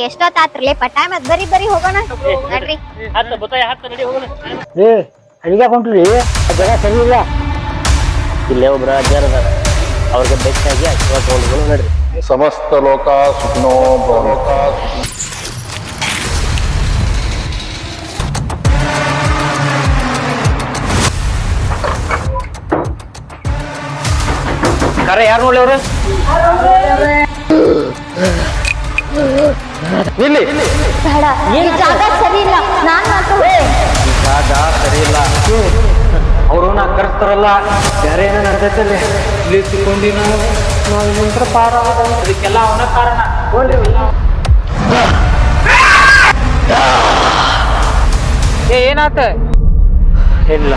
ಎಷ್ಟೊತ್ತಾತ್ರಲಿಪ್ಪ time ಅದ್ ಬರಿ ಹೋಗೋಣ ನಡ್ರಿ. ಏ ಅಡಿಗೆ ಕೊಂಟ್ರಿ ಜಾಗ ಸರಿ ಇಲ್ಲ. ಇಲ್ಲೇ ಒಬ್ರ ಅಜ್ಜಾರ ಅದಾರ, ಅವ್ರಿಗೆ ಬೇಕಾಗಿ ಆಶೀರ್ವಾದ ತಗೊಂಡು ನಡ್ರಿ. ಸಮಸ್ತ ಲೋಕ ಸುಖಿನೋ ಭವಂತು. ಕರೆ ಯಾರು ನೋಡಿ ಅವ್ರು ಇಲ್ಲಿ ಬೇಡ, ಈ ಜಾಗ ಸರಿ ಇಲ್ಲ. ನಾನ್ ಮಾತ್ರ ಜಾಗ ಸರಿ ಇಲ್ಲ. ಅವರು ನಾ ಕರೆಸ್ತಾರಲ್ಲ, ಬೇರೆ ಏನೋ ನಡ್ದೈತಲ್ಲಿ ಇಲ್ಲಿ ಸಿಕ್ಕೊಂಡಿ ನಾವು ನಂತರ ಪಾರ ಅದಕ್ಕೆಲ್ಲ ಅವನ ಕಾರಣ. ಏನಾತ? ಏನಿಲ್ಲ.